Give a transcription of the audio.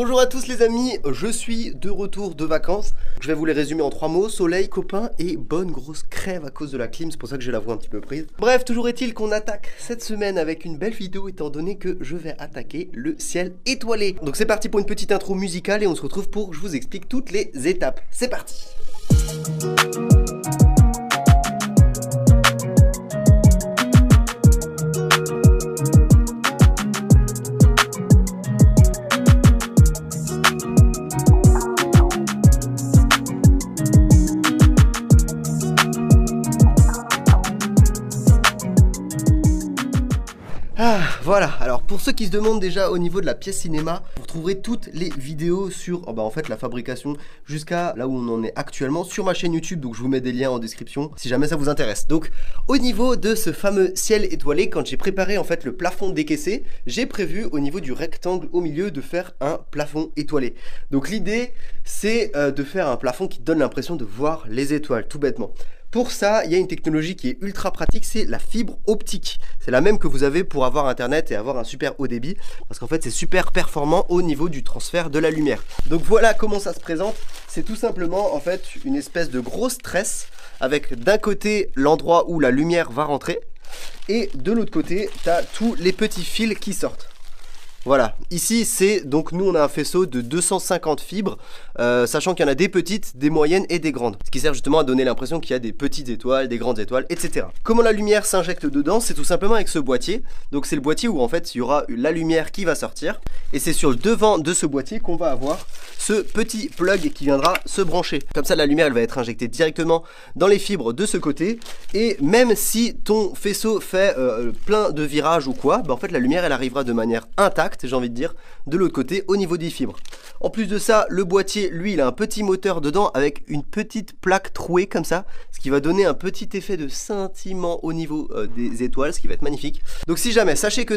Bonjour à tous les amis, je suis de retour de vacances. Je vais vous les résumer en 3 mots, soleil, copain et bonne grosse crève à cause de la clim, c'est pour ça que j'ai la voix un petit peu prise. Bref, toujours est-il qu'on attaque cette semaine avec une belle vidéo étant donné que je vais attaquer le ciel étoilé. Donc c'est parti pour une petite intro musicale et on se retrouve pour que je vous explique toutes les étapes. C'est parti. Voilà, alors pour ceux qui se demandent déjà au niveau de la pièce cinéma, vous trouverez toutes les vidéos sur en fait la fabrication jusqu'à là où on en est actuellement sur ma chaîne YouTube, donc je vous mets des liens en description si jamais ça vous intéresse. Donc au niveau de ce fameux ciel étoilé, quand j'ai préparé en fait le plafond décaissé, j'ai prévu au niveau du rectangle au milieu de faire un plafond étoilé. Donc l'idée c'est de faire un plafond qui donne l'impression de voir les étoiles, tout bêtement. Pour ça, il y a une technologie qui est ultra pratique, c'est la fibre optique. C'est la même que vous avez pour avoir internet et avoir un super haut débit, parce qu'en fait c'est super performant au niveau du transfert de la lumière. Donc voilà comment ça se présente. C'est tout simplement en fait une espèce de grosse tresse avec d'un côté l'endroit où la lumière va rentrer et de l'autre côté tu as tous les petits fils qui sortent. Voilà, ici c'est donc nous on a un faisceau de 250 fibres, sachant qu'il y en a des petites, des moyennes et des grandes. Ce qui sert justement à donner l'impression qu'il y a des petites étoiles, des grandes étoiles, etc. Comment la lumière s'injecte dedans? C'est tout simplement avec ce boîtier. Donc c'est le boîtier où en fait il y aura la lumière qui va sortir. Et c'est sur le devant de ce boîtier qu'on va avoir ce petit plug qui viendra se brancher. Comme ça la lumière elle va être injectée directement dans les fibres de ce côté. Et même si ton faisceau fait plein de virages ou quoi, bah en fait la lumière elle arrivera de manière intacte, j'ai envie de dire, de l'autre côté au niveau des fibres. En plus de ça, le boîtier, lui, il a un petit moteur dedans avec une petite plaque trouée comme ça, ce qui va donner un petit effet de scintillement au niveau des étoiles, ce qui va être magnifique. Donc si jamais, sachez que